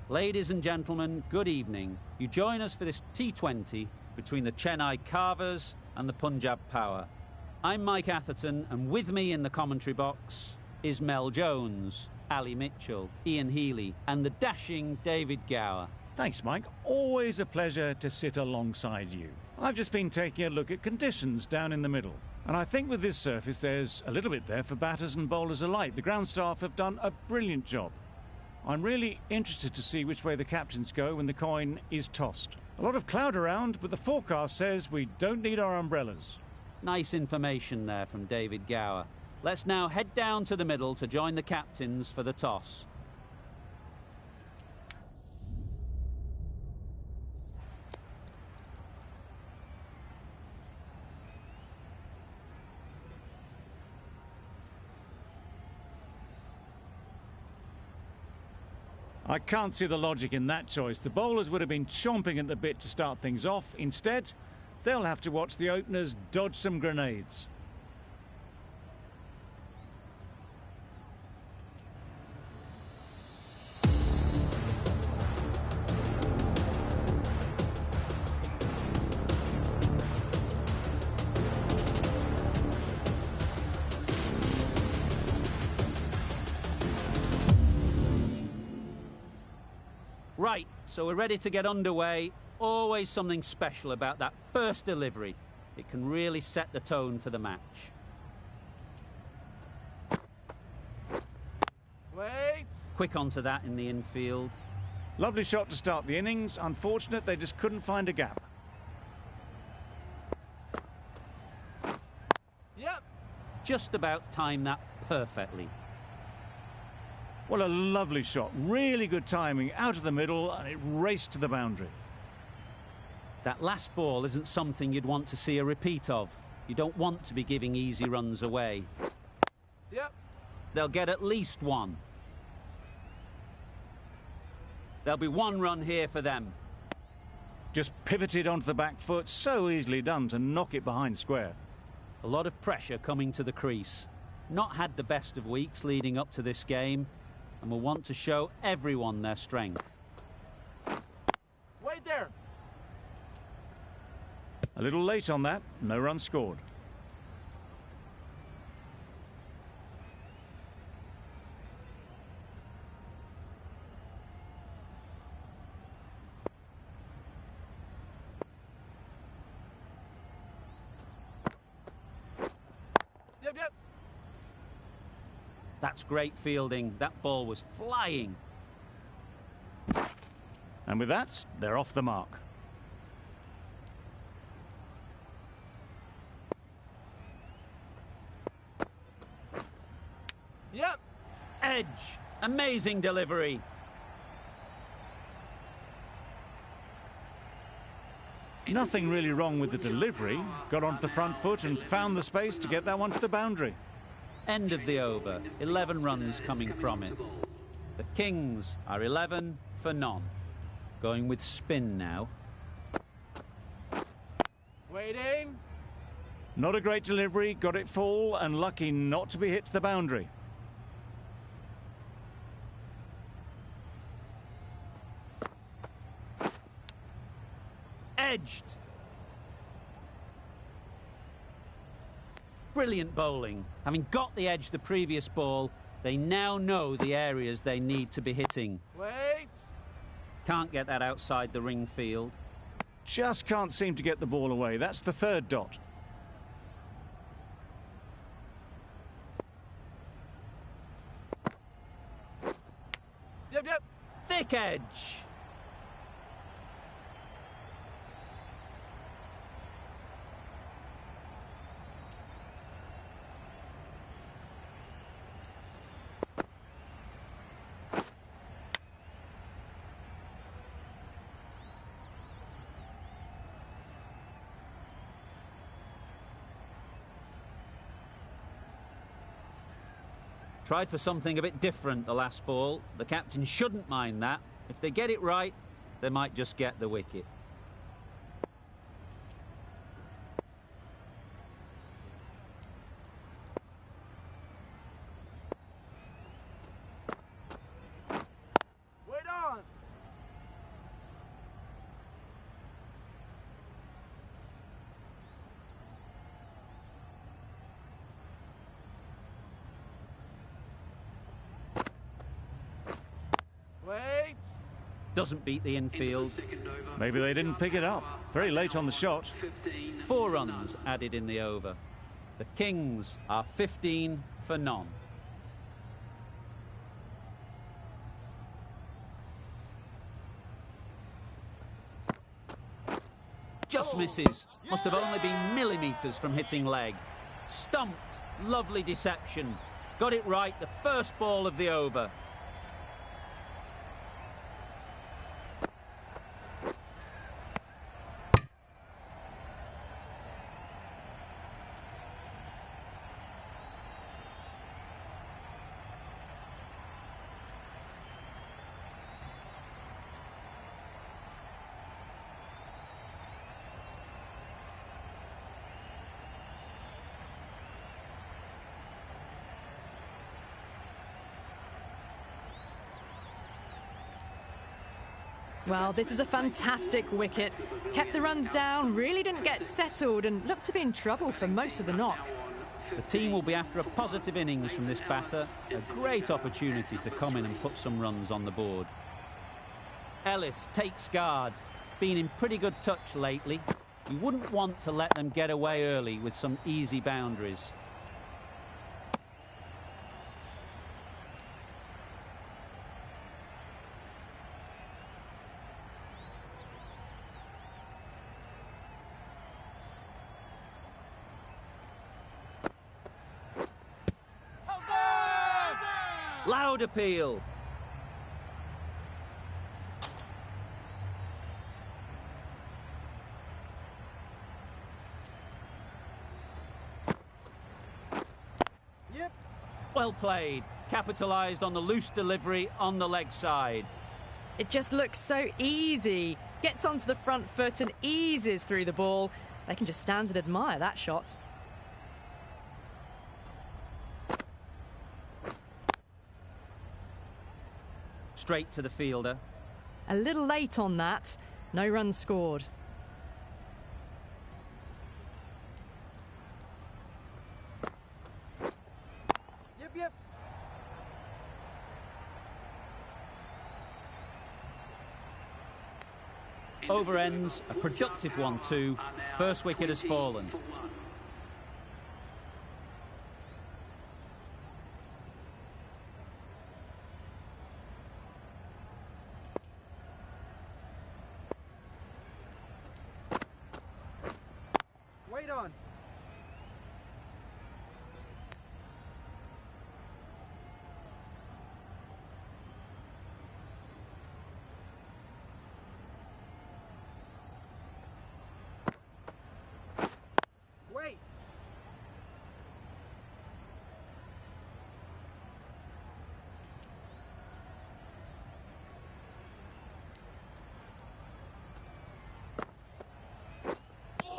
Ladies and gentlemen, good evening. You join us for this T20 between the Chennai Carvers and the Punjab Power. I'm Mike Atherton, and with me in the commentary box is Mel Jones, Ali Mitchell, Ian Healy, and the dashing David Gower. Thanks, Mike. Always a pleasure to sit alongside you. I've just been taking a look at conditions down in the middle. And I think with this surface, there's a little bit there for batters and bowlers alike. The ground staff have done a brilliant job. I'm really interested to see which way the captains go when the coin is tossed. A lot of cloud around, but the forecast says we don't need our umbrellas. Nice information there from David Gower. Let's now head down to the middle to join the captains for the toss. I can't see the logic in that choice. The bowlers would have been chomping at the bit to start things off. Instead, they'll have to watch the openers dodge some grenades. Right, so we're ready to get underway. Always something special about that first delivery. It can really set the tone for the match. Wait! Quick onto that in the infield. Lovely shot to start the innings. Unfortunate they just couldn't find a gap. Yep! Just about timed that perfectly. What a lovely shot. Really good timing out of the middle, and it raced to the boundary. That last ball isn't something you'd want to see a repeat of. You don't want to be giving easy runs away. Yep! They'll get at least one. There'll be one run here for them. Just pivoted onto the back foot. So easily done to knock it behind square. A lot of pressure coming to the crease. Not had the best of weeks leading up to this game, and will want to show everyone their strength. Wait there! A little late on that. No run scored. Yep! That's great fielding. That ball was flying. And with that, they're off the mark. Yep! Edge. Amazing delivery. Nothing really wrong with the delivery. Got onto the front foot and found the space to get that one to the boundary. End of the over. 11 runs coming from it. The Kings are 11 for none. Going with spin now. Waiting! Not a great delivery. Got it full and lucky not to be hit to the boundary. Edged. Brilliant bowling. Having got the edge the previous ball, they now know the areas they need to be hitting. Wait! Can't get that outside the ring field. Just can't seem to get the ball away. That's the third dot. Yep! Thick edge. Tried for something a bit different the last ball. The captain shouldn't mind that. If they get it right, they might just get the wicket. Wait on! Doesn't beat the infield. Maybe they didn't pick it up. Very late on the shot. 4 runs added in the over. The Kings are 15 for none. Just misses. Must have only been millimetres from hitting leg. Stumped. Lovely deception. Got it right the first ball of the over. Well, this is a fantastic wicket. Kept the runs down, really didn't get settled and looked to be in trouble for most of the knock. The team will be after a positive innings from this batter. A great opportunity to come in and put some runs on the board. Ellis takes guard. Been in pretty good touch lately. You wouldn't want to let them get away early with some easy boundaries. Loud appeal. Yep. Well played. Capitalised on the loose delivery on the leg side. It just looks so easy. Gets onto the front foot and eases through the ball. They can just stand and admire that shot. Straight to the fielder. A little late on that. No runs scored. Yep. Over ends, a productive one too. First wicket has fallen. Wait on. Wait.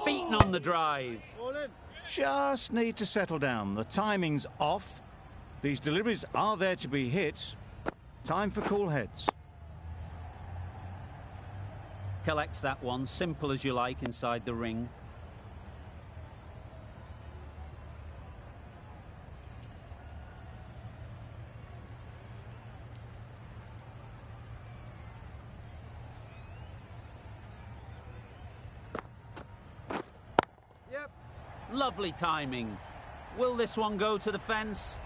Beaten on the drive. All in. Just need to settle down. The timing's off. These deliveries are there to be hit. Time for cool heads. Collects that one, simple as you like, inside the ring. Yep. Lovely timing. Will this one go to the fence?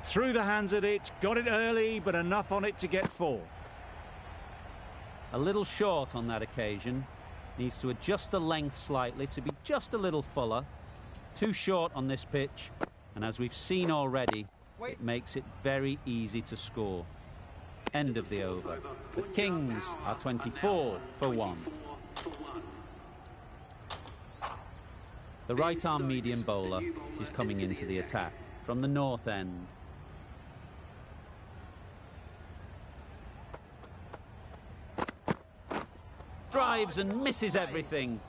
Through the hands at it, got it early, but enough on it to get 4. A little short on that occasion. Needs to adjust the length slightly to be just a little fuller. Too short on this pitch, and as we've seen already, it makes it very easy to score. End of the over. The Kings are 24 for 1. The right-arm medium bowler is coming into the attack from the north end. Drives and misses everything.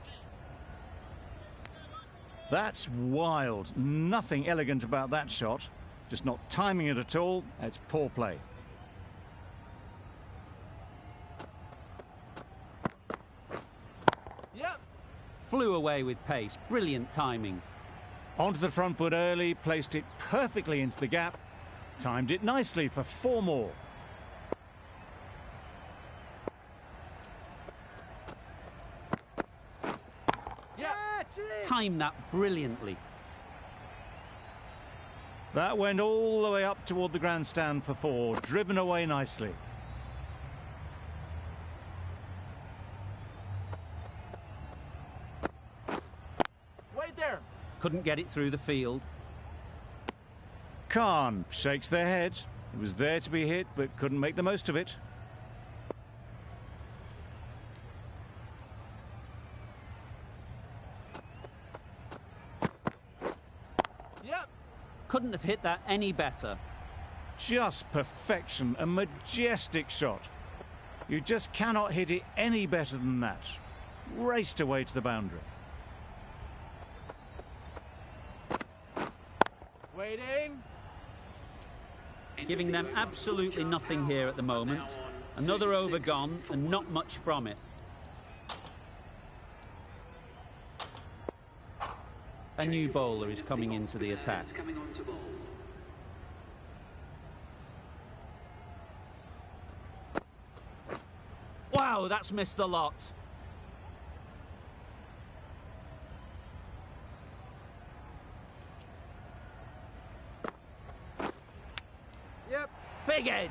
That's wild. Nothing elegant about that shot. Just not timing it at all. It's poor play. Yep. Flew away with pace. Brilliant timing. Onto the front foot early, placed it perfectly into the gap. Timed it nicely for 4 more. Timed that brilliantly. That went all the way up toward the grandstand for 4, driven away nicely. Wait there. Couldn't get it through the field. Khan shakes their head. It was there to be hit, but couldn't make the most of it. Yep. Couldn't have hit that any better. Just perfection, a majestic shot. You just cannot hit it any better than that. Raced away to the boundary. Waiting. Giving them absolutely nothing here at the moment. Another over gone and not much from it. A new bowler is coming into the attack. Wow, that's missed the lot. Yep. Big edge.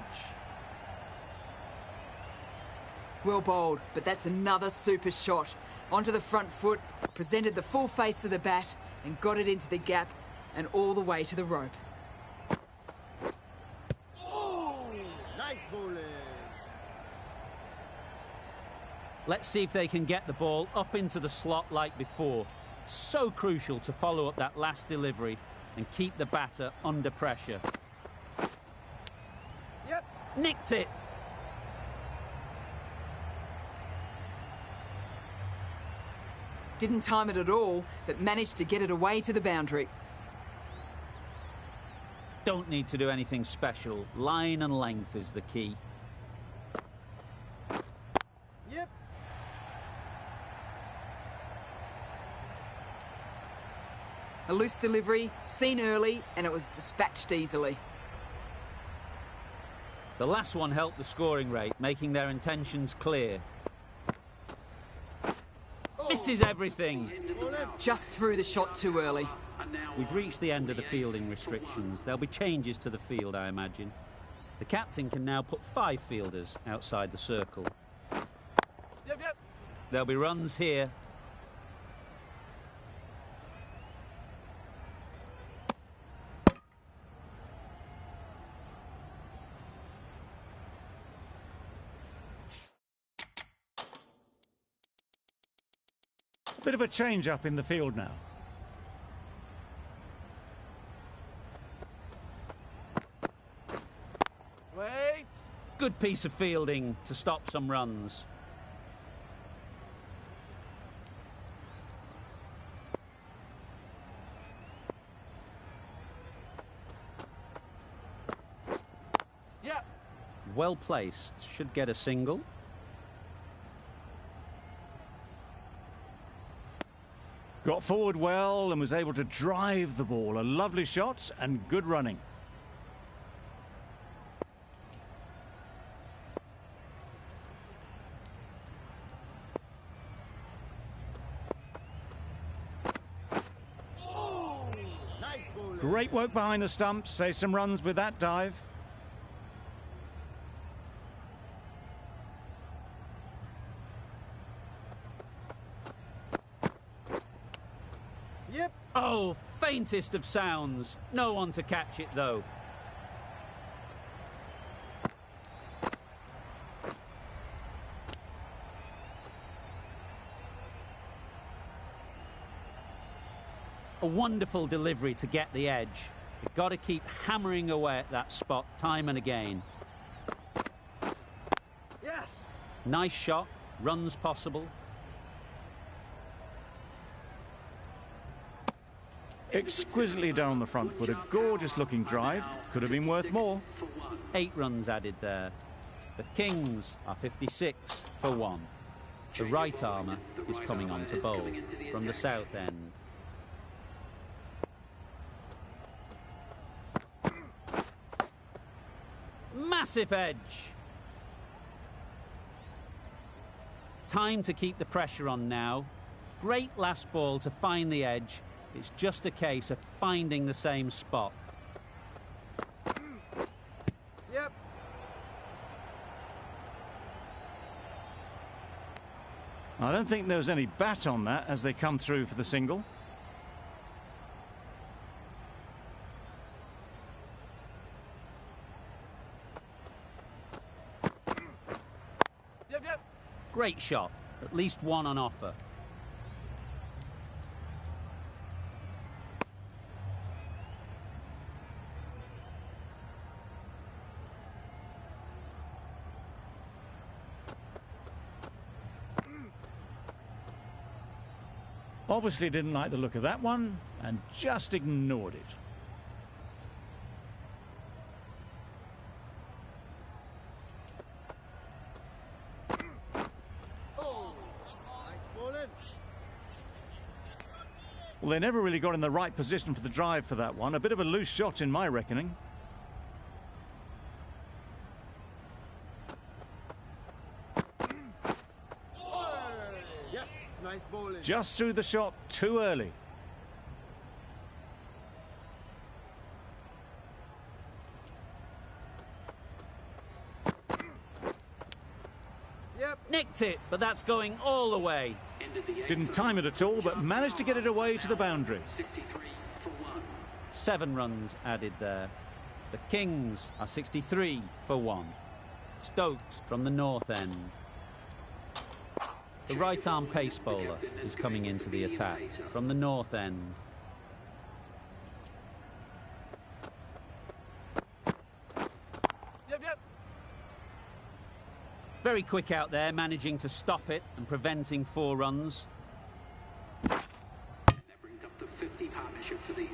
Well bowled, but that's another super shot. Onto the front foot, presented the full face of the bat and got it into the gap and all the way to the rope. Nice bowling. Let's see if they can get the ball up into the slot like before. So crucial to follow up that last delivery and keep the batter under pressure. Yep. Nicked it. Didn't time it at all, but managed to get it away to the boundary. Don't need to do anything special. Line and length is the key. Yep. A loose delivery, seen early, and it was dispatched easily. The last one helped the scoring rate, making their intentions clear. This is everything. Just threw the shot too early. We've reached the end of the fielding restrictions. There'll be changes to the field, I imagine. The captain can now put 5 fielders outside the circle. Yep. There'll be runs here. Bit of a change-up in the field now. Wait. Good piece of fielding to stop some runs. Yep. Well placed. Should get a single. Got forward well and was able to drive the ball. A lovely shot and good running. Nice bowling. Great work behind the stumps. Save some runs with that dive. Yep. Oh, faintest of sounds. No one to catch it, though. A wonderful delivery to get the edge. You've got to keep hammering away at that spot time and again. Yes. Nice shot. Runs possible. Exquisitely down the front foot. A gorgeous looking drive. Could have been worth more. 8 runs added there. The Kings are 56 for 1. The right armour is coming on to bowl from the south end. Massive edge. Time to keep the pressure on now. Great last ball to find the edge. It's just a case of finding the same spot. Yep. I don't think there was any bat on that as they come through for the single. Yep, yep. Great shot. At least one on offer. Obviously didn't like the look of that one and just ignored it. Oh, nice bowling. Well, they never really got in the right position for the drive for that one. A bit of a loose shot in my reckoning. Yes, nice bowling. Just threw the shot too early. Yep. Nicked it, but that's going all the way. Didn't time it at all, but managed to get it away to the boundary. 7 runs added there. The Kings are 63 for 1. Stokes from the north end. The right-arm pace bowler is coming into the attack from the north end. Yep, yep. Very quick out there, managing to stop it and preventing 4 runs.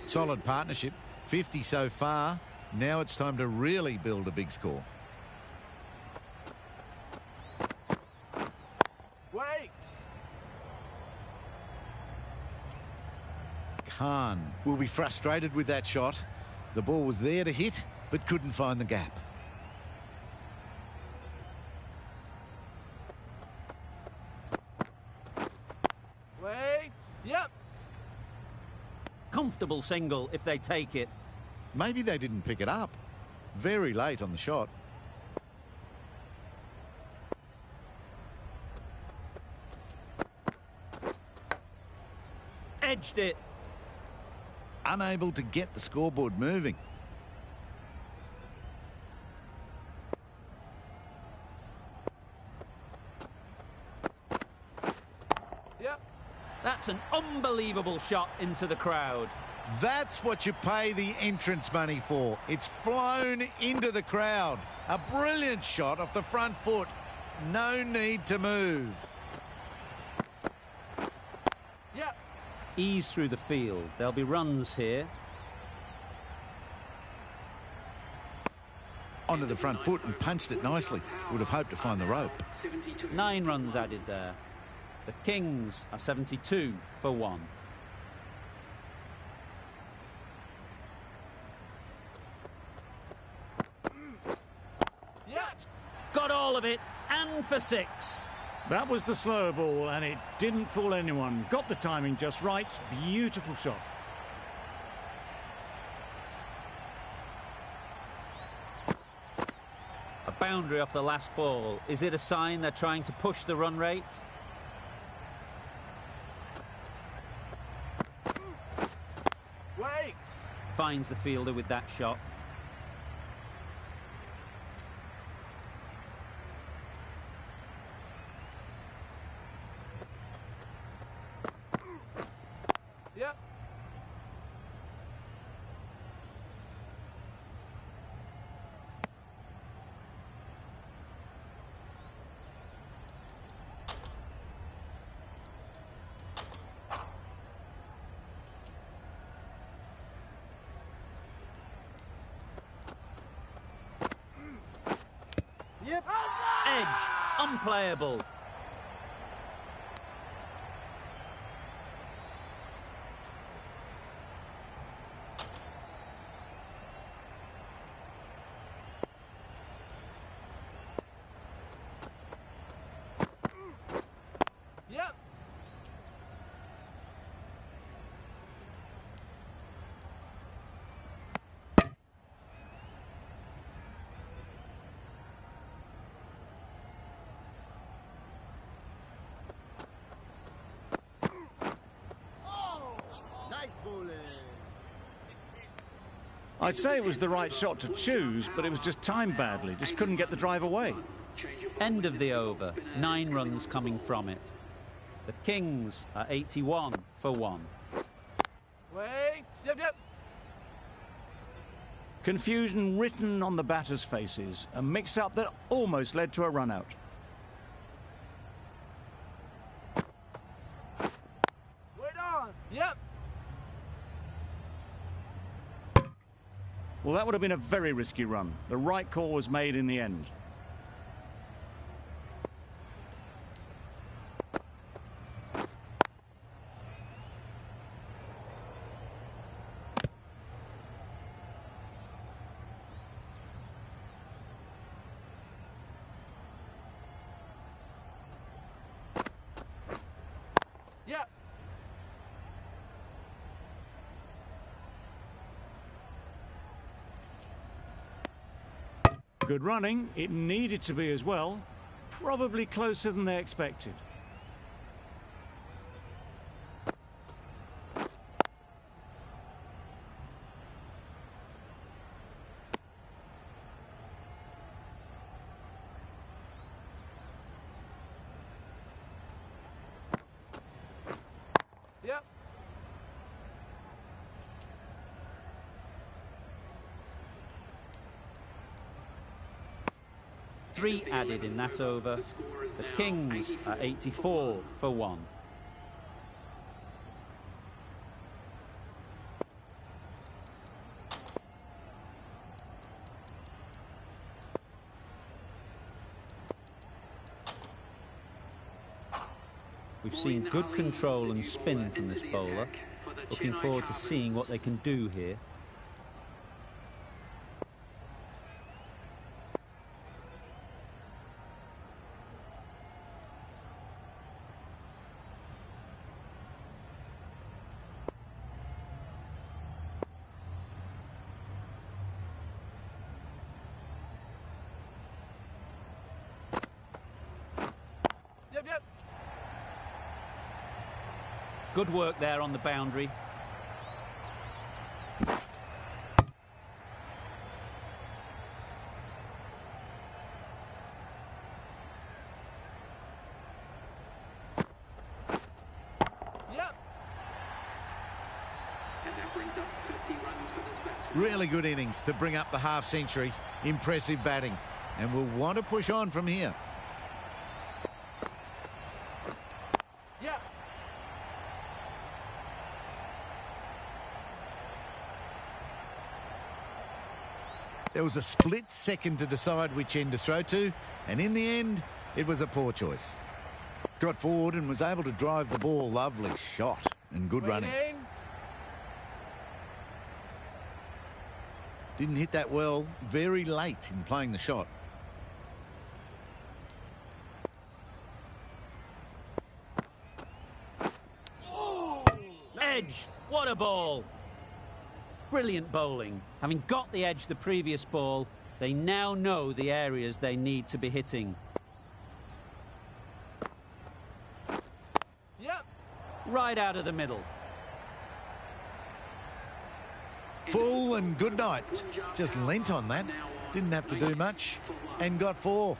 Solid partnership, 50 so far. Now it's time to really build a big score. Wait. Khan will be frustrated with that shot. The ball was there to hit, but couldn't find the gap. Wait. Yep. Comfortable single if they take it. Maybe they didn't pick it up. Very late on the shot. Edged it. Unable to get the scoreboard moving. Yep. That's an unbelievable shot into the crowd. That's what you pay the entrance money for. It's flown into the crowd. A brilliant shot off the front foot. No need to move. Yep. Ease through the field. There'll be runs here. Onto the front foot and punched it nicely. Would have hoped to find the rope. 9 runs added there. The Kings are 72 for 1. Yep. Got all of it, and for 6. That was the slower ball and it didn't fool anyone. Got the timing just right. Beautiful shot. A boundary off the last ball. Is it a sign they're trying to push the run rate? Wait. Finds the fielder with that shot. Yep. Yep. Edge, unplayable. Yep. I'd say it was the right shot to choose, but it was just timed badly. Just couldn't get the drive away. End of the over. 9 runs coming from it. The Kings are 81 for 1. Wait. Yep. Confusion written on the batters' faces. A mix-up that almost led to a run-out. Wait on. Yep. Well, that would have been a very risky run. The right call was made in the end. Yep. Good running. It needed to be as well. Probably closer than they expected. Yep. Three added in that over. The Kings are 84 for 1. We've seen good control and spin from this bowler. Looking forward to seeing what they can do here. Yep. Good work there on the boundary. Yep. Really good innings to bring up the half-century. Impressive batting. And we'll want to push on from here. Yep. There was a split second to decide which end to throw to, and in the end, it was a poor choice. Got forward and was able to drive the ball. Lovely shot and good running. Waiting. Didn't hit that well, very late in playing the shot. Edge! What a ball! Brilliant bowling. Having got the edge the previous ball, they now know the areas they need to be hitting. Yep. Right out of the middle. Full and good night. Just lent on that. Didn't have to do much and got 4.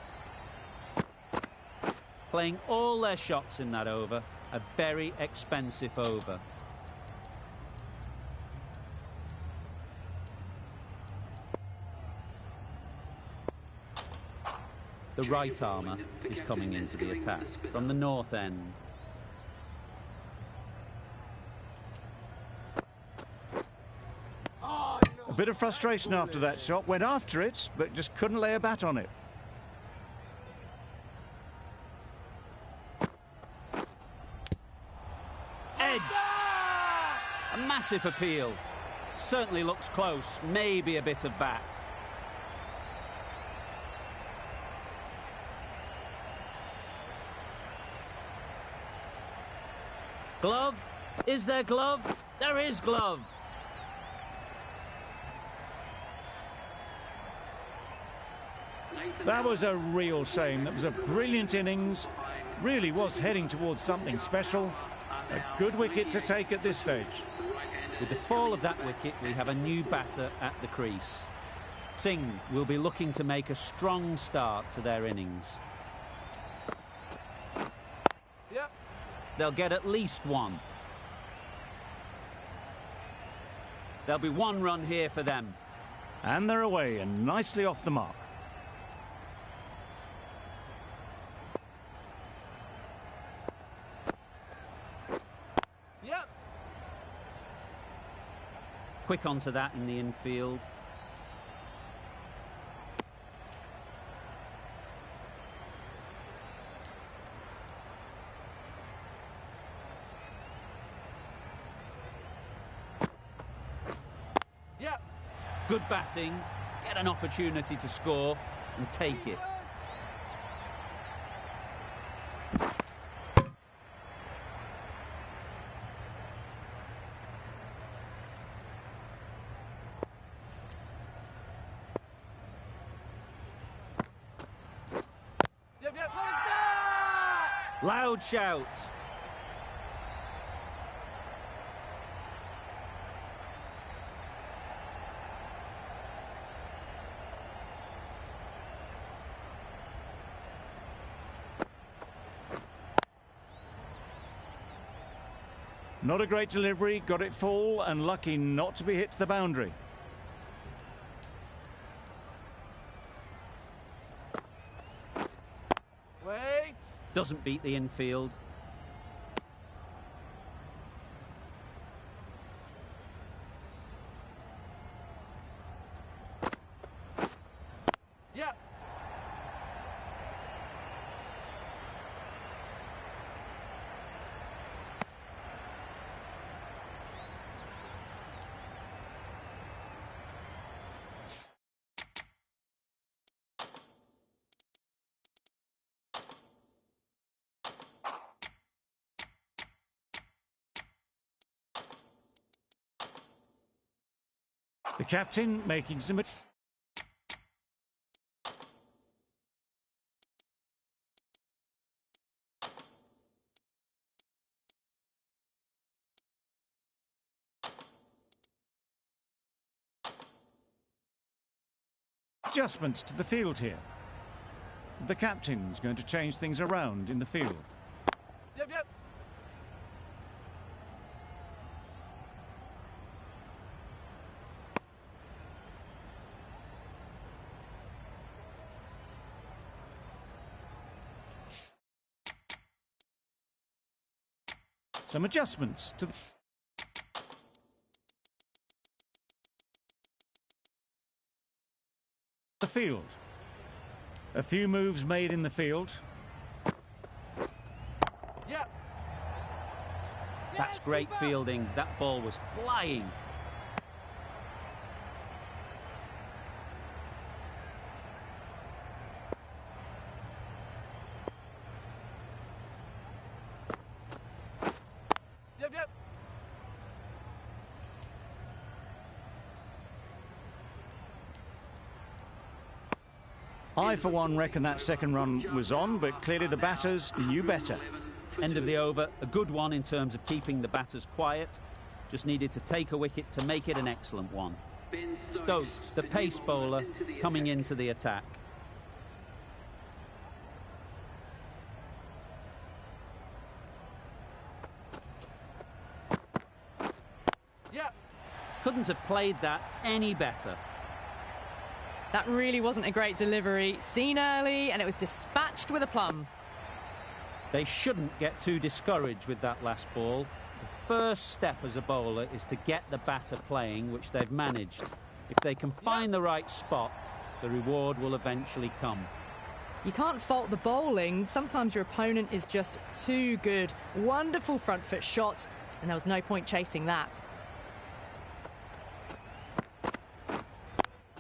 Playing all their shots in that over. A very expensive over. The right armour is coming into the attack from the north end. A bit of frustration after that shot. Went after it, but just couldn't lay a bat on it. Edged! A massive appeal. Certainly looks close. Maybe a bit of bat. Glove? Is there glove? There is glove. That was a real shame. That was a brilliant innings. Really was heading towards something special. A good wicket to take at this stage. With the fall of that wicket, we have a new batter at the crease. Singh will be looking to make a strong start to their innings. Yep. They'll get at least one. There'll be one run here for them. And they're away and nicely off the mark. Yep. Quick onto that in the infield. Yep. Good batting, get an opportunity to score and take it. Yep, yep. Loud shout. Not a great delivery, got it full and lucky not to be hit to the boundary. Wait. Doesn't beat the infield. Yep. The captain making some... adjustments to the field here. The captain's going to change things around in the field. Yep, yep. Some adjustments to the field. A few moves made in the field. Yep. That's great fielding. That ball was flying. Yep, yep. I, for one, reckon that second run was on, but clearly the batters knew better. End of the over, a good one in terms of keeping the batters quiet. Just needed to take a wicket to make it an excellent one. Stokes, the pace bowler, coming into the attack. Yep. Couldn't have played that any better. That really wasn't a great delivery. Seen early, and it was dispatched with a plum. They shouldn't get too discouraged with that last ball. The first step as a bowler is to get the batter playing, which they've managed. If they can find the right spot, the reward will eventually come. You can't fault the bowling. Sometimes your opponent is just too good. Wonderful front foot shot, and there was no point chasing that.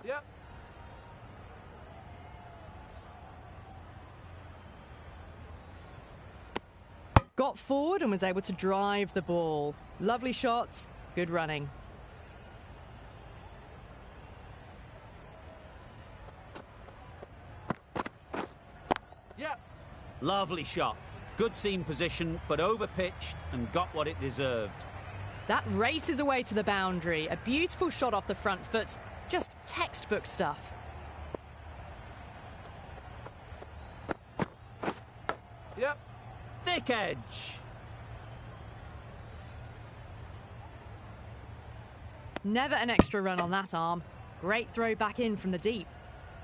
Yep. Got forward and was able to drive the ball. Lovely shot, good running. Yep. Lovely shot. Good seam position, but overpitched and got what it deserved. That races away to the boundary. A beautiful shot off the front foot. Just textbook stuff. Yep. Thick edge. Never an extra run on that arm. Great throw back in from the deep.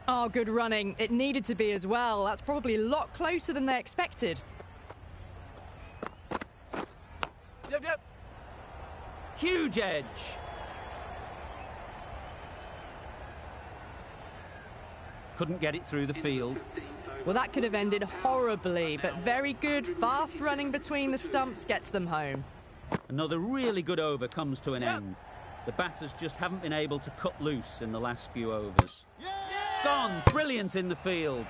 Oh, good running. It needed to be as well. That's probably a lot closer than they expected. Yep, yep. Huge edge. Couldn't get it through the field. Well, that could have ended horribly, but very good, fast running between the stumps gets them home. Another really good over comes to an end. The batters just haven't been able to cut loose in the last few overs. Gone, brilliant in the field.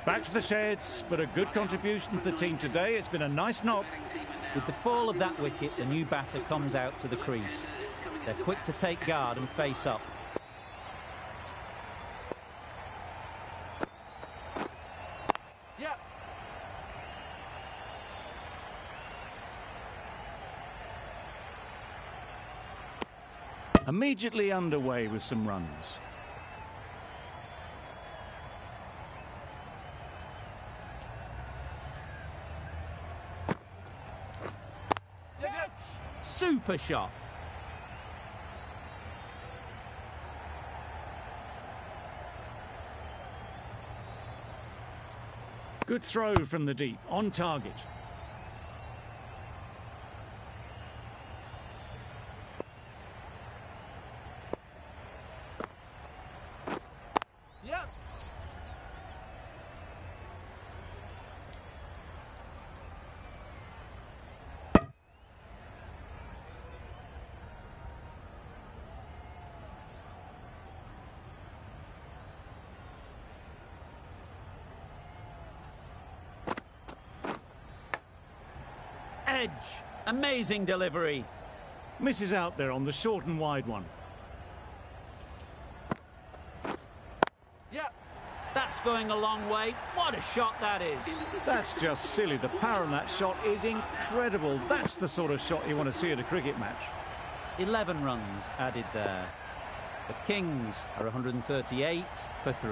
Back to the sheds, but a good contribution to the team today. It's been a nice knock. With the fall of that wicket, the new batter comes out to the crease. They're quick to take guard and face up. Yep. Immediately underway with some runs. Yep, yep. Super shot. Good throw from the deep, on target. Yep. Edge. Amazing delivery. Misses out there on the short and wide one. Yep. That's going a long way. What a shot that is. That's just silly. The power on that shot is incredible. That's the sort of shot you want to see at a cricket match. 11 runs added there. The Kings are 138 for 3.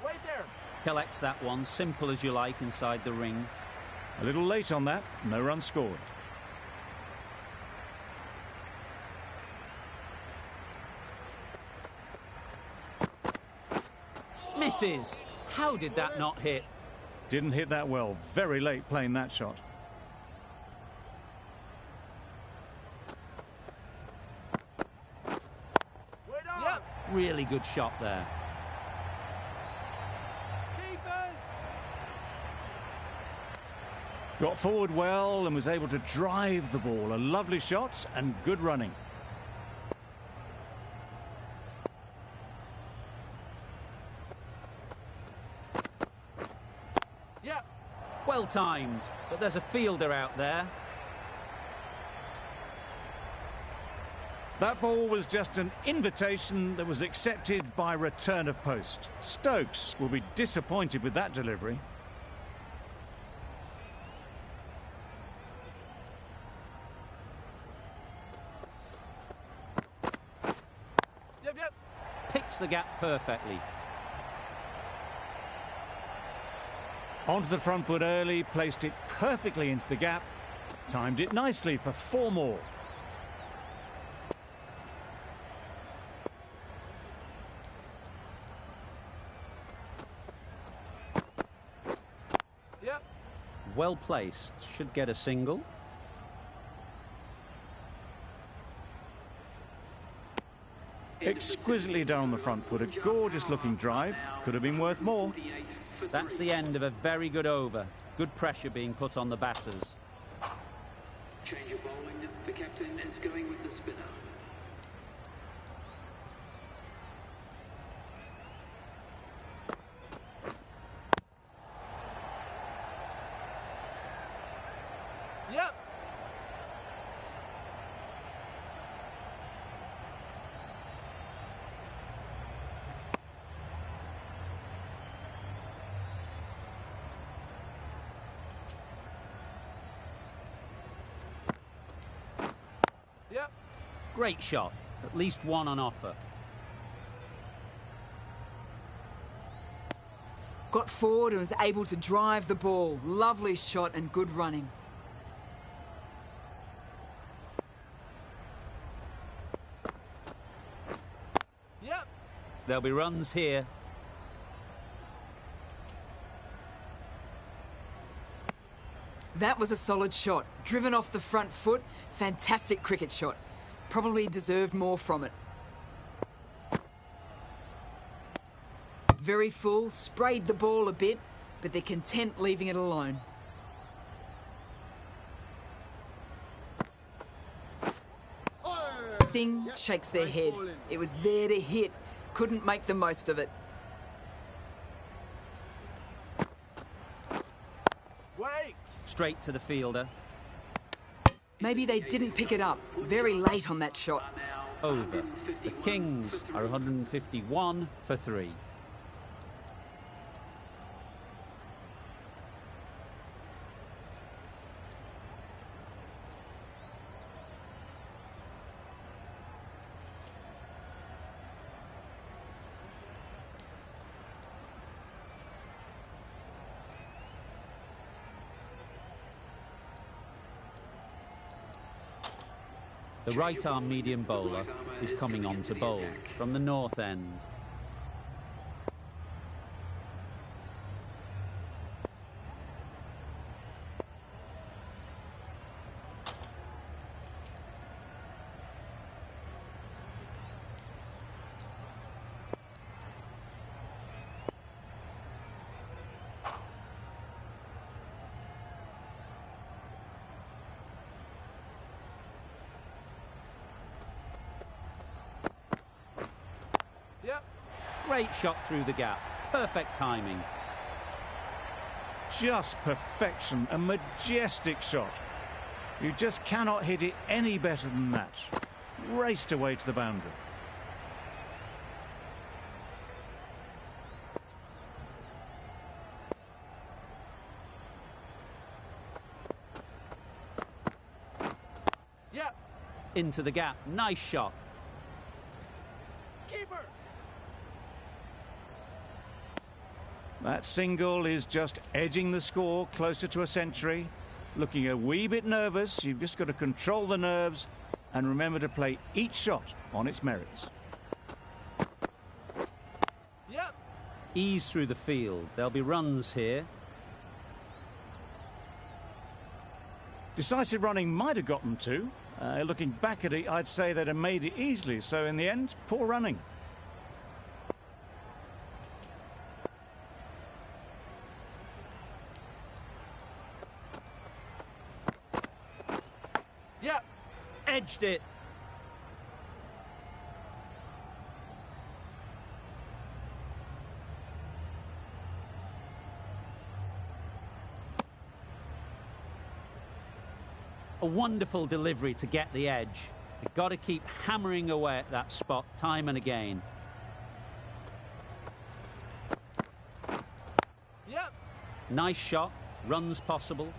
Wait there. Collects that one, simple as you like, inside the ring. A little late on that, no run scored. Misses. How did that not hit? Didn't hit that well. Very late playing that shot. Wait on. Yep. Really good shot there. Keep it. Got forward well and was able to drive the ball. A lovely shot and good running. Yep. Well timed, but there's a fielder out there. That ball was just an invitation that was accepted by return of post. Stokes will be disappointed with that delivery. Yep, yep. Picks the gap perfectly. Onto the front foot early, placed it perfectly into the gap. Timed it nicely for 4 more. Yep. Well placed. Should get a single. Exquisitely done on the front foot. A gorgeous looking drive. Could have been worth more. That's the end of a very good over. Good pressure being put on the batters. Change of bowling. The captain is going with the spinner. Great shot. At least one on offer. Got forward and was able to drive the ball. Lovely shot and good running. Yep. There'll be runs here. That was a solid shot. Driven off the front foot. Fantastic cricket shot. Probably deserved more from it. Very full, sprayed the ball a bit, but they're content leaving it alone. Singh shakes their head. It was there to hit. Couldn't make the most of it. Wait. Straight to the fielder. Maybe they didn't pick it up. Very late on that shot. Over. The Kings are 151 for 3. The right-arm medium bowler is coming on to bowl from the north end. Yep. Great shot through the gap. Perfect timing. Just perfection. A majestic shot. You just cannot hit it any better than that. Raced away to the boundary. Yep. Into the gap. Nice shot. Keeper. That single is just edging the score closer to a century. Looking a wee bit nervous. You've just got to control the nerves and remember to play each shot on its merits. Yep. Ease through the field. There'll be runs here. Decisive running might have gotten two. Looking back at it, I'd say they'd have made it easily. So in the end, poor running. Yep. Edged it. A wonderful delivery to get the edge. You've got to keep hammering away at that spot time and again. Yep. Nice shot. Runs possible.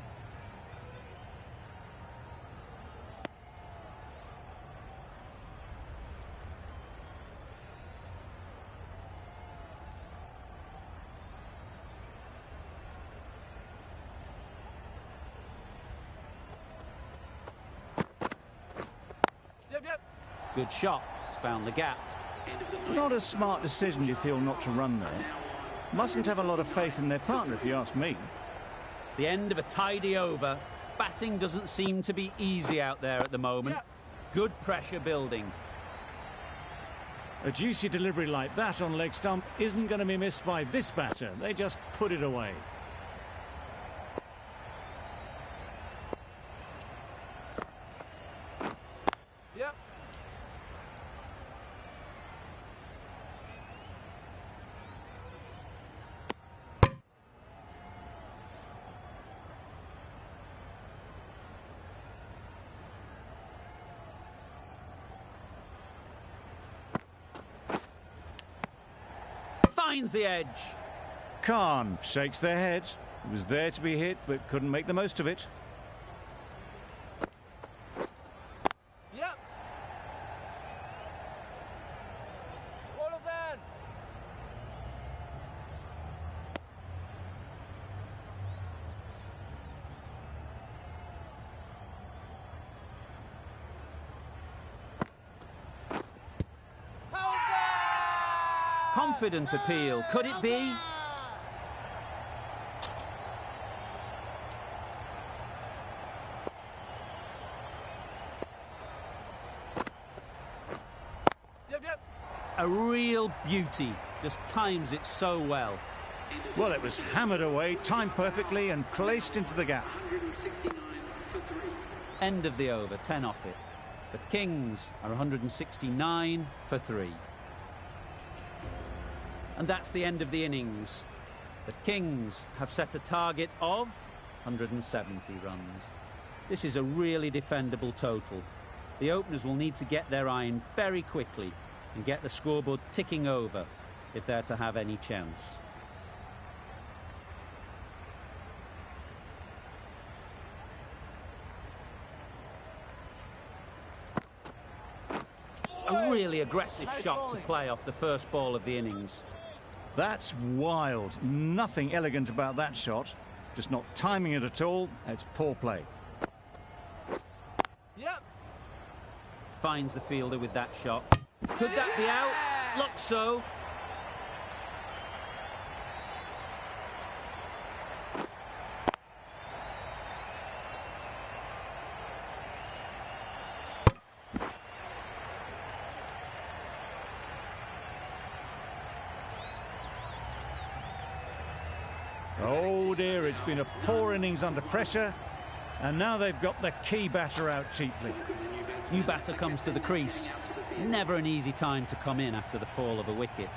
Yep. Yep. Good shot. It's found the gap. Not a smart decision, you feel, not to run there. Mustn't have a lot of faith in their partner, if you ask me. The end of a tidy over. Batting doesn't seem to be easy out there at the moment. Yep. Good pressure building. A juicy delivery like that on leg stump isn't going to be missed by this batter. They just put it away. Yep. Finds the edge. Khan shakes their head. It was there to be hit, but couldn't make the most of it. Yep. confident appeal. Could it be? Yep. A real beauty. Just times it so well. Well, it was hammered away, timed perfectly and placed into the gap. 169 for 3. End of the over, 10 off it. The Kings are 169 for 3. And that's the end of the innings. The Kings have set a target of 170 runs. This is a really defendable total. The openers will need to get their iron very quickly and get the scoreboard ticking over if they're to have any chance. A really aggressive shot to play off the first ball of the innings. That's wild. Nothing elegant about that shot. Just not timing it at all. It's poor play. Yep. Finds the fielder with that shot. Could that be out? Looks so. Oh dear, it's been a poor innings under pressure, and now they've got the key batter out cheaply. New batter comes to the crease. Never an easy time to come in after the fall of a wicket.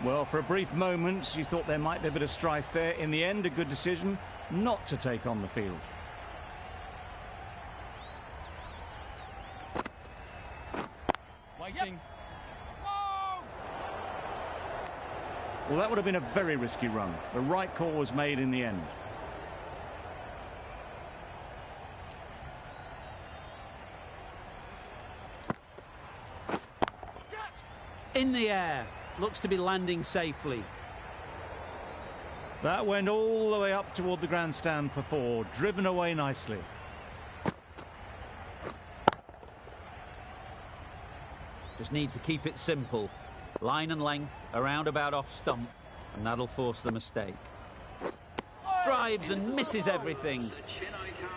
Well, for a brief moment, you thought there might be a bit of strife there. In the end, a good decision not to take on the field. Waiting. Well, that would have been a very risky run. The right call was made in the end. In the air. Looks to be landing safely. That went all the way up toward the grandstand for 4, driven away nicely. Just need to keep it simple. Line and length, around about off stump, and that'll force the mistake. Drives and misses everything.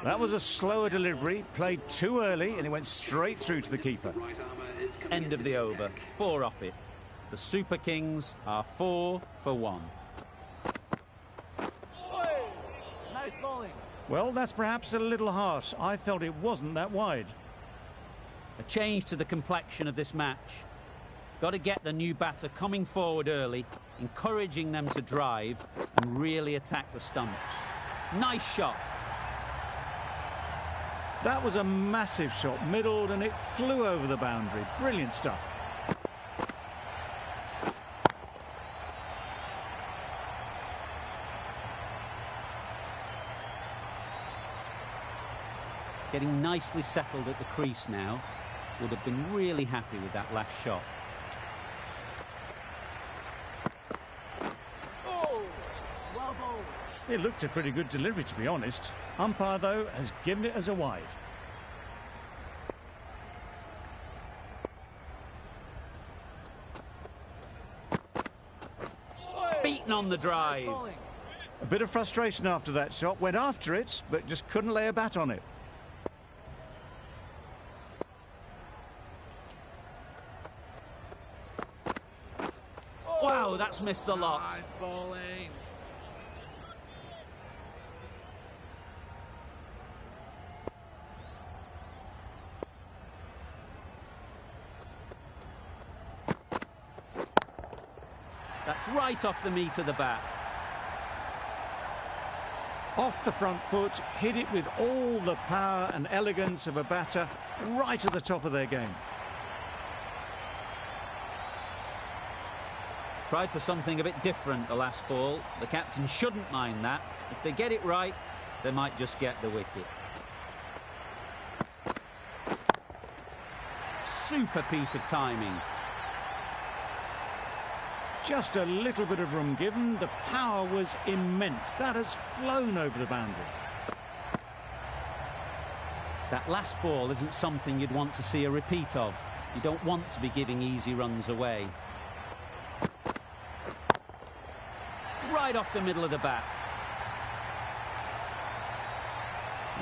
That was a slower delivery, played too early, and it went straight through to the keeper. End of the over, 4 off it. The Super Kings are 4 for 1. Nice bowling. Well, that's perhaps a little harsh. I felt it wasn't that wide. A change to the complexion of this match. Got to get the new batter coming forward early, encouraging them to drive and really attack the stumps. Nice shot. That was a massive shot, middled, and it flew over the boundary. Brilliant stuff. Getting nicely settled at the crease now. Would have been really happy with that last shot. Oh, well bowled. It looked a pretty good delivery, to be honest. Umpire, though, has given it as a wide. Beaten on the drive. Bowling. A bit of frustration after that shot. Went after it, but just couldn't lay a bat on it. Wow, that's missed the lot. Nice bowling. That's right off the meat of the bat. Off the front foot, hit it with all the power and elegance of a batter, right at the top of their game. Tried for something a bit different the last ball. The captain shouldn't mind that. If they get it right, they might just get the wicket. Super piece of timing. Just a little bit of room given. The power was immense. That has flown over the boundary. That last ball isn't something you'd want to see a repeat of. You don't want to be giving easy runs away. Right off the middle of the bat.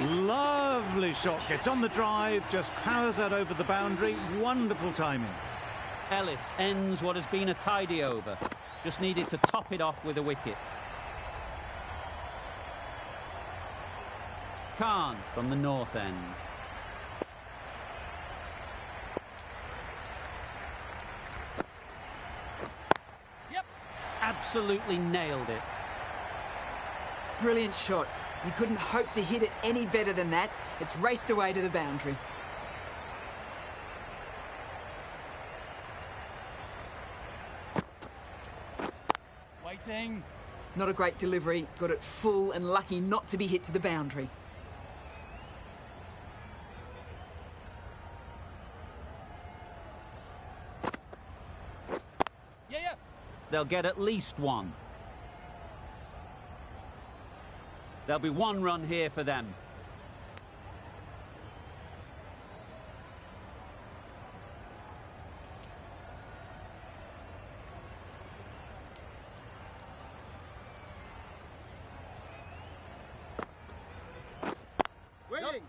Lovely shot. Gets on the drive, just powers that over the boundary. Wonderful timing. Ellis ends what has been a tidy over. Just needed to top it off with a wicket. Khan from the north end. Yep. Absolutely nailed it. Brilliant shot. You couldn't hope to hit it any better than that. It's raced away to the boundary. Waiting. Not a great delivery. Got it full and lucky not to be hit to the boundary. Yeah. They'll get at least one. There'll be one run here for them. Waiting.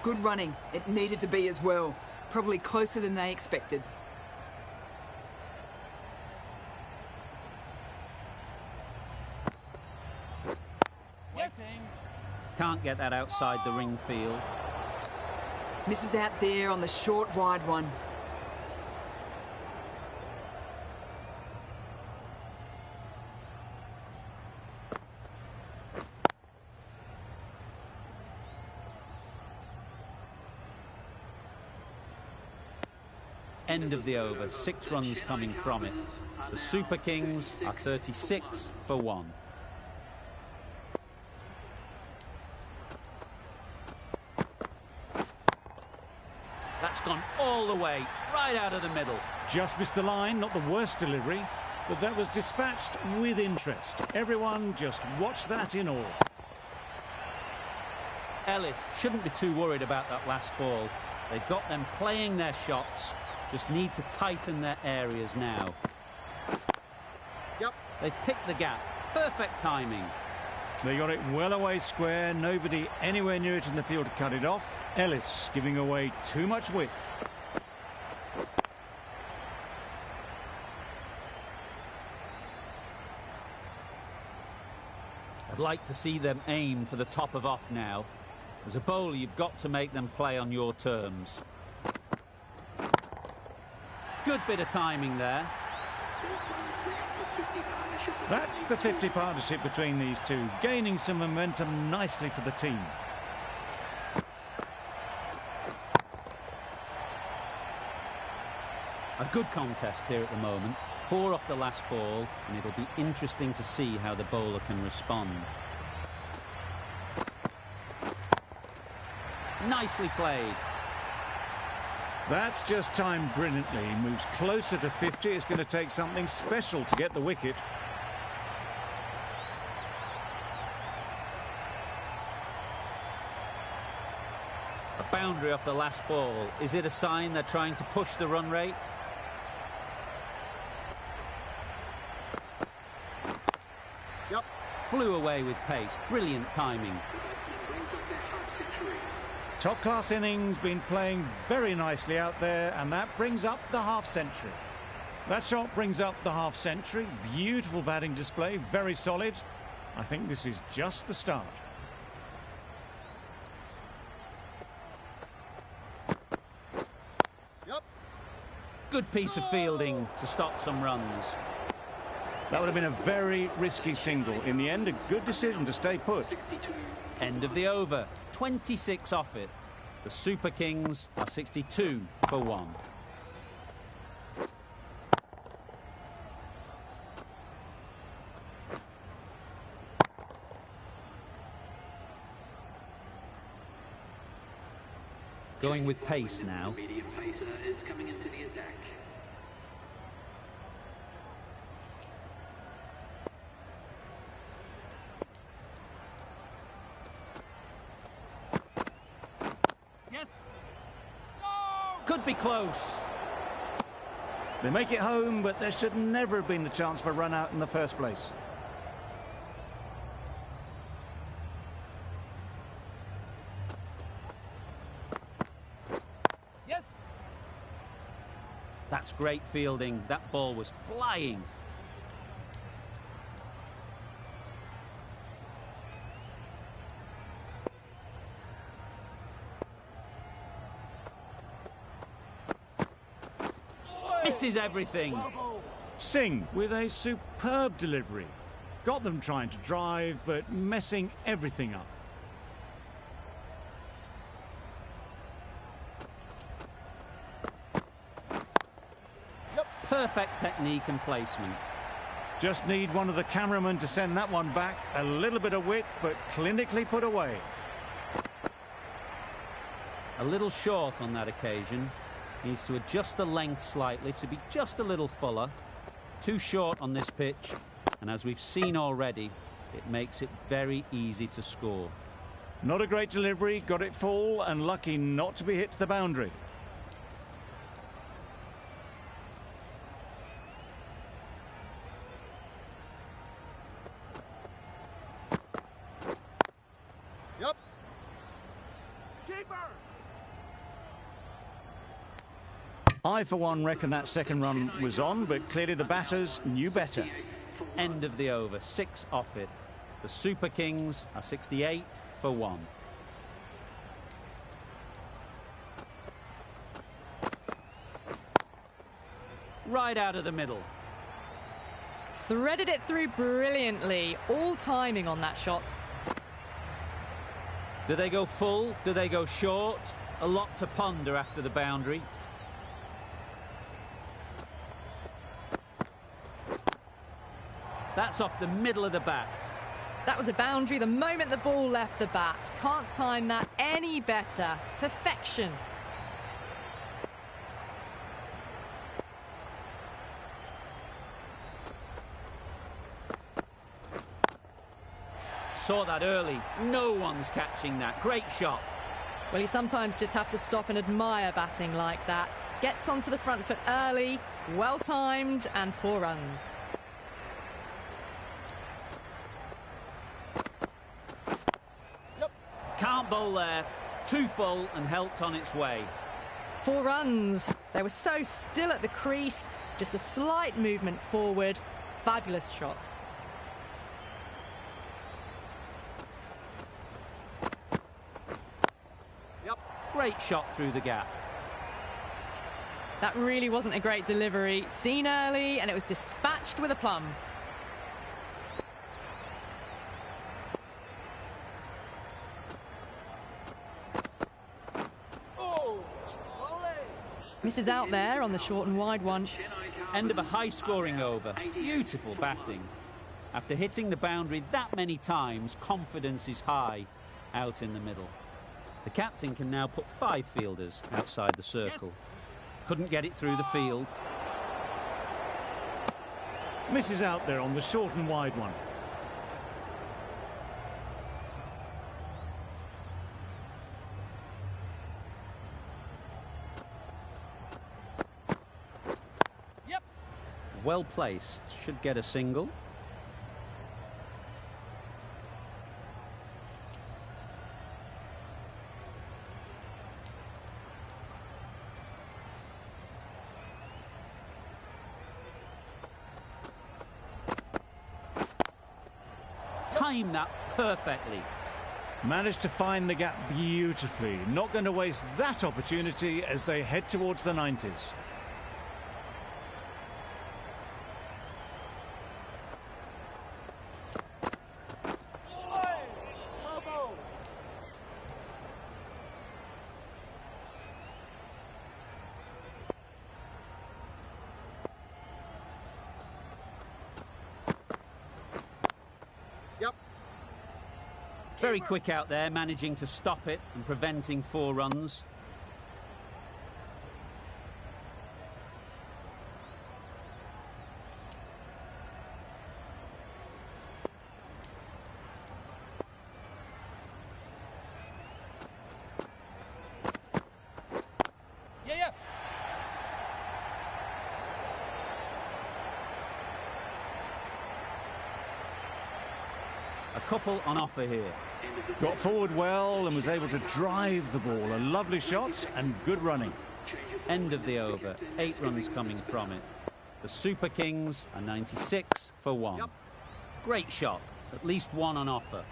Good running. It needed to be as well. Probably closer than they expected. Waiting. Can't get that outside the ring field. Misses out there on the short, wide one. End of the over, 6 runs coming from it. The Super Kings are 36 for 1. That's gone all the way, right out of the middle. Just missed the line, not the worst delivery, but that was dispatched with interest. Everyone just watched that in awe. Ellis shouldn't be too worried about that last ball. They've got them playing their shots, just need to tighten their areas now. Yep. They've picked the gap, perfect timing. They got it well away square, nobody anywhere near it in the field to cut it off. Ellis giving away too much width. I'd like to see them aim for the top of off now. As a bowler, you've got to make them play on your terms. Good bit of timing there. That's the 50 partnership between these two, gaining some momentum nicely for the team. A good contest here at the moment. 4 off the last ball, and it'll be interesting to see how the bowler can respond. Nicely played. That's just timed brilliantly. He moves closer to 50. It's going to take something special to get the wicket. A boundary off the last ball. Is it a sign they're trying to push the run rate? Yep. Flew away with pace. Brilliant timing. Top-class innings, been playing very nicely out there, and that brings up the half-century. That shot brings up the half-century. Beautiful batting display, very solid. I think this is just the start. Yep. Good piece of fielding to stop some runs. That would have been a very risky single. In the end, a good decision to stay put. End of the over. 26 off it. The Super Kings are 62 for 1. Going with pace now. Medium pacer is coming into the attack. Yes. Could be close. They make it home, but there should never have been the chance for a run out in the first place. Yes. That's great fielding. That ball was flying. Misses everything. Singh with a superb delivery. Got them trying to drive, but messing everything up. Perfect technique and placement. Just need one of the cameramen to send that one back. A little bit of width, but clinically put away. A little short on that occasion. Needs to adjust the length slightly to be just a little fuller. Too short on this pitch, and as we've seen already, it makes it very easy to score. Not a great delivery, got it full and lucky not to be hit to the boundary. Yep. I, for one, reckon that second run was on, but clearly the batters knew better. End of the over, 6 off it. The Super Kings are 68 for 1. Right out of the middle. Threaded it through brilliantly. All timing on that shot. Do they go full? Do they go short? A lot to ponder after the boundary. That's off the middle of the bat. That was a boundary the moment the ball left the bat. Can't time that any better. Perfection. Saw that early. No one's catching that. Great shot. Well, you sometimes just have to stop and admire batting like that. Gets onto the front foot early, well timed, and 4 runs. Can't bowl there. Too full and helped on its way. 4 runs. They were so still at the crease. Just a slight movement forward. Fabulous shot. Great shot through the gap. That really wasn't a great delivery. Seen early, and it was dispatched with a plum. Misses out there on the short and wide one. End of a high-scoring over. Beautiful batting. After hitting the boundary that many times, confidence is high out in the middle. The captain can now put 5 fielders outside the circle. Couldn't get it through the field. Misses out there on the short and wide one. Yep. Well placed. Should get a single. Timed that perfectly. Managed to find the gap beautifully. Not going to waste that opportunity as they head towards the 90s. Very quick out there, managing to stop it and preventing 4 runs. Yeah. A couple on offer here. Got forward well and was able to drive the ball. A lovely shot and good running. End of the over. 8 runs coming from it. The Super Kings are 96 for 1. Yep. Great shot. At least 1 on offer.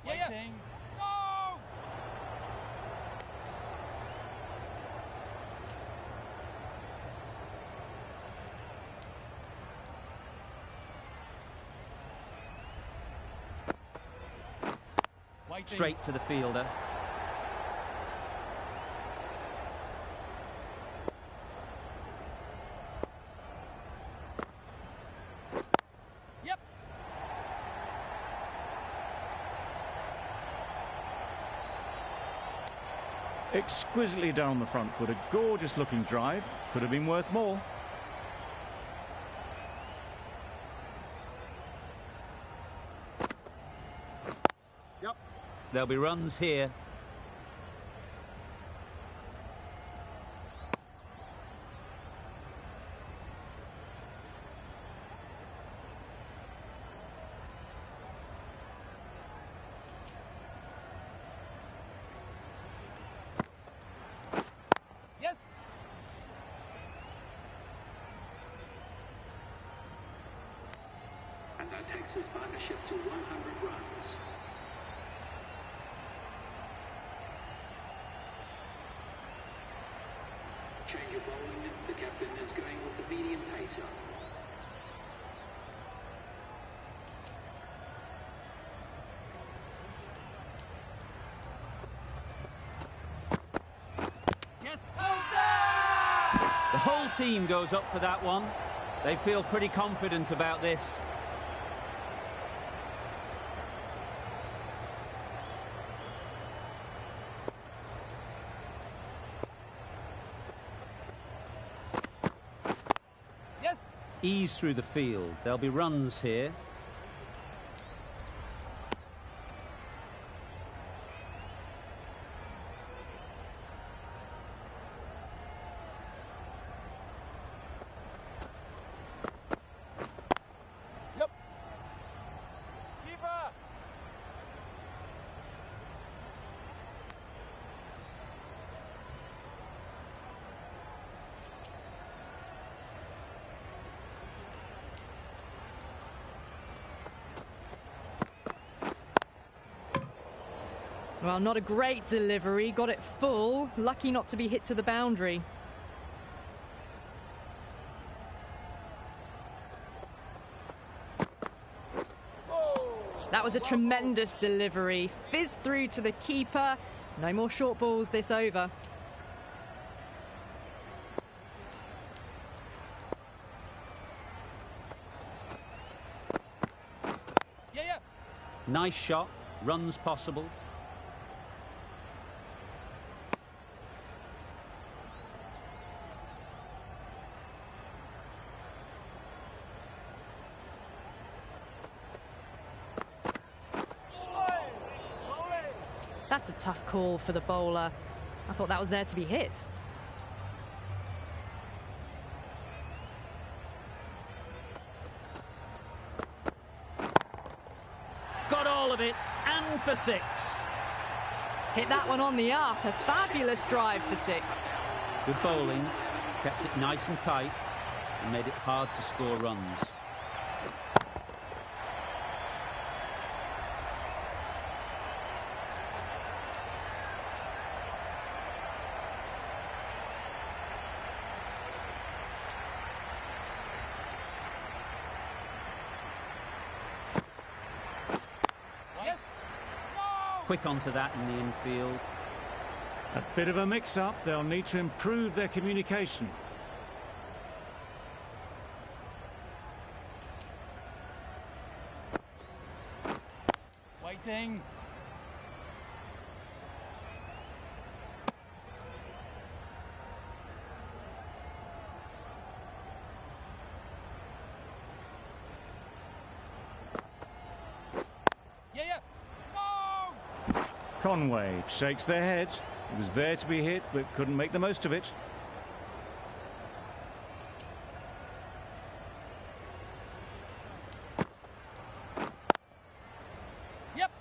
Waiting. No! Waiting. Straight to the fielder. Yep. Exquisitely done on the front foot. A gorgeous looking drive. Could have been worth more. Yep. There'll be runs here. Yes. And that takes his partnership to 100 runs. Change of bowling. The captain is going with the medium pacer. Yes. The whole team goes up for that one. They feel pretty confident about this. Yes. Ease through the field. There'll be runs here. Yep. Keeper. Well, not a great delivery. Got it full. Lucky not to be hit to the boundary. That was a tremendous delivery. Fizzed through to the keeper. No more short balls this over. Yeah. Nice shot. Runs possible. That's a tough call for the bowler. I thought that was there to be hit. Got all of it. And for 6. Hit that one on the up. A fabulous drive for 6. Good bowling. Kept it nice and tight. And made it hard to score runs. Yes. No. Quick onto that in the infield. A bit of a mix-up. They'll need to improve their communication. Waiting. Conway shakes their head. It was there to be hit, but couldn't make the most of it. Yep.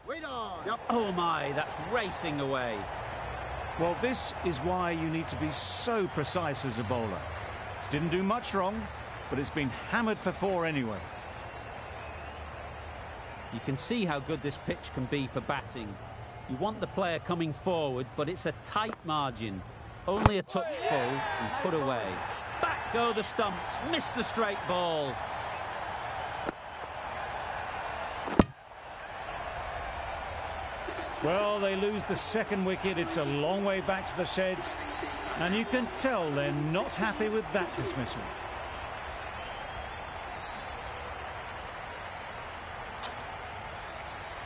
Wait on. Yep. Oh my, that's racing away. Well, this is why you need to be so precise as a bowler. Didn't do much wrong, but it's been hammered for 4 anyway. You can see how good this pitch can be for batting. You want the player coming forward, but it's a tight margin. Only a touch full and put away. Back go the stumps, miss the straight ball. Well, they lose the second wicket. It's a long way back to the sheds, and you can tell they're not happy with that dismissal.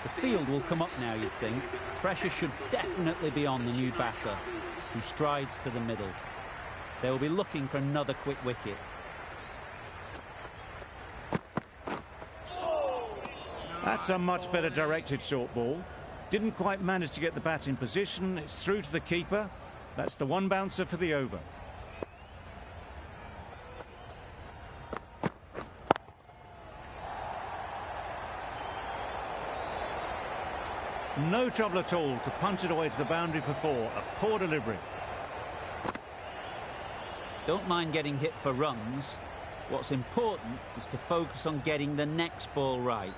The field will come up now, you'd think. Pressure should definitely be on the new batter, who strides to the middle. They will be looking for another quick wicket. That's a much better directed short ball. Didn't quite manage to get the bat in position. It's through to the keeper. That's the 1 bouncer for the over. No trouble at all to punch it away to the boundary for 4. A poor delivery. Don't mind getting hit for runs. What's important is to focus on getting the next ball right.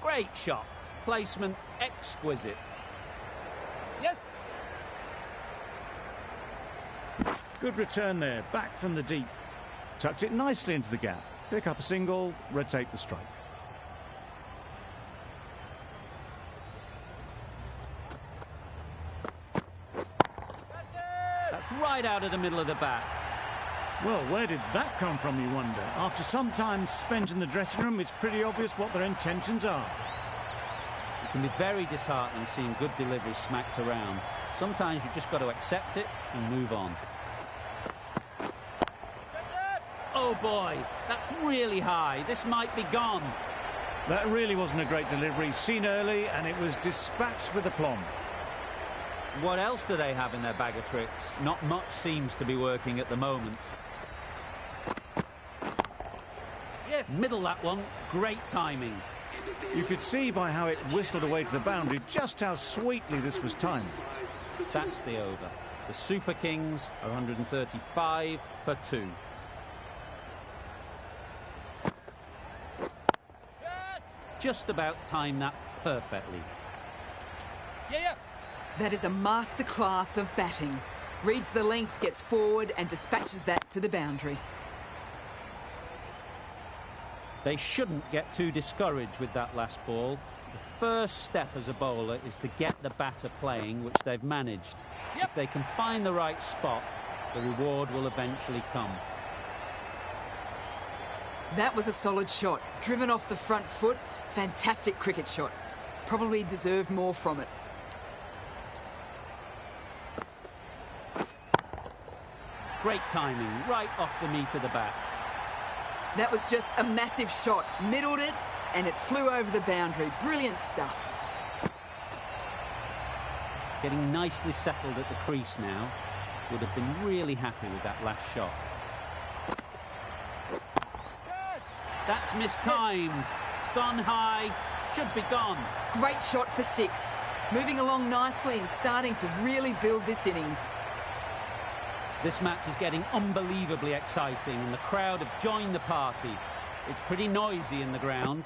Great shot. Placement exquisite. Yes. Good return there, back from the deep. Tucked it nicely into the gap. Pick up a single, rotate the strike. That's right out of the middle of the bat. Well, where did that come from, you wonder? After some time spent in the dressing room, it's pretty obvious what their intentions are. It can be very disheartening seeing good delivery smacked around. Sometimes you just got to accept it and move on. Oh boy, that's really high. This might be gone. That really wasn't a great delivery. Seen early, and it was dispatched with aplomb. What else do they have in their bag of tricks? Not much seems to be working at the moment. Yes. Middle that one, great timing. You could see by how it whistled away to the boundary just how sweetly this was timed. That's the over. The Super Kings are 135 for 2. Just about timed that perfectly. Yeah. That is a masterclass of batting. Reads the length, gets forward and dispatches that to the boundary. They shouldn't get too discouraged with that last ball. The first step as a bowler is to get the batter playing, which they've managed. Yep. If they can find the right spot, the reward will eventually come. That was a solid shot. Driven off the front foot. Fantastic cricket shot. Probably deserved more from it. Great timing, right off the meat of the bat. That was just a massive shot. Middled it and it flew over the boundary. Brilliant stuff. Getting nicely settled at the crease now. Would have been really happy with that last shot. That's mistimed. It's gone high. Should be gone. Great shot for 6. Moving along nicely and starting to really build this innings. This match is getting unbelievably exciting and the crowd have joined the party. It's pretty noisy in the ground.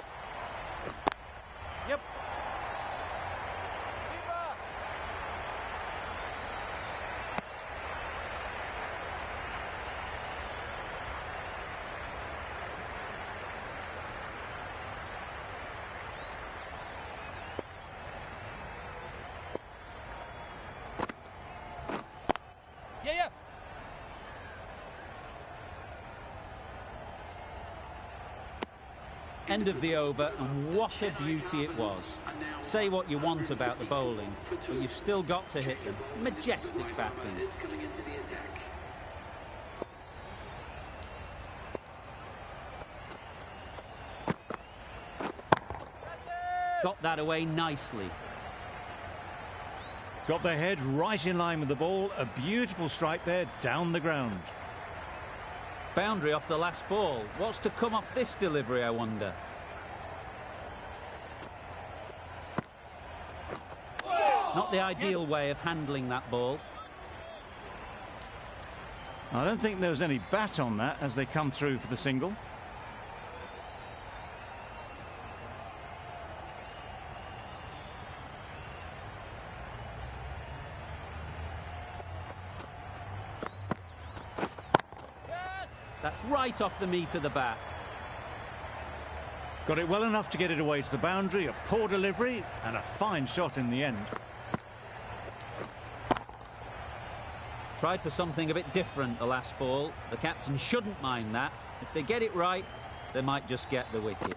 Yep. Yeah. End of the over, and what a beauty it was. Say what you want about the bowling, but you've still got to hit them. Majestic batting. Got that away nicely. Got their head right in line with the ball. A beautiful strike there down the ground. Boundary off the last ball. What's to come off this delivery, I wonder? Not the ideal way of handling that ball. I don't think there was any bat on that as they come through for the single. That's right off the meat of the bat. Got it well enough to get it away to the boundary. A poor delivery and a fine shot in the end. Tried for something a bit different the last ball. The captain shouldn't mind that. If they get it right, they might just get the wicket.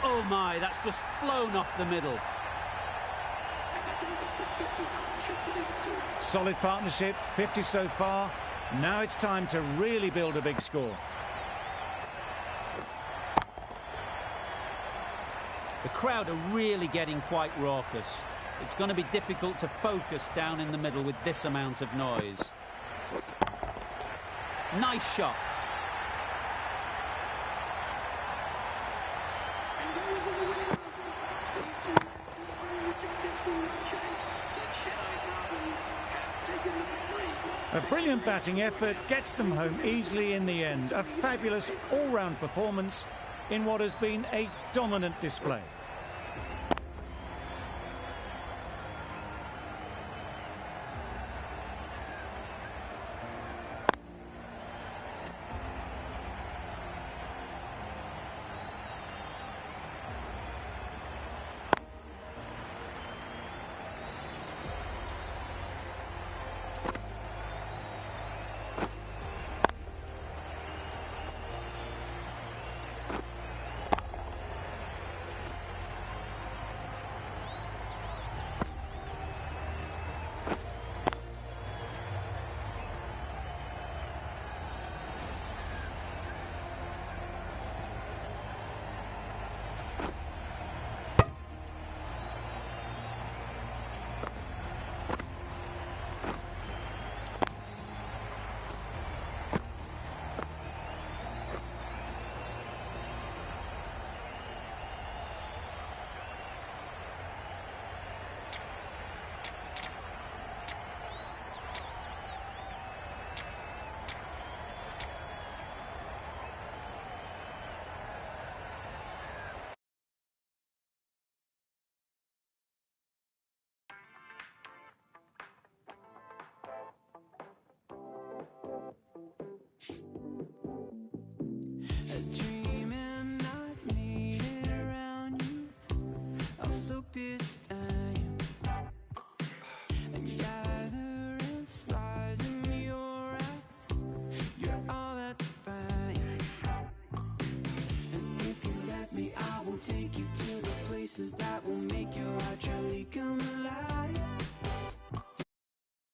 Oh my, that's just flown off the middle. Solid partnership, 50 so far. Now it's time to really build a big score. The crowd are really getting quite raucous. It's going to be difficult to focus down in the middle with this amount of noise. Nice shot. A brilliant batting effort gets them home easily in the end. A fabulous all-round performance in what has been a dominant display.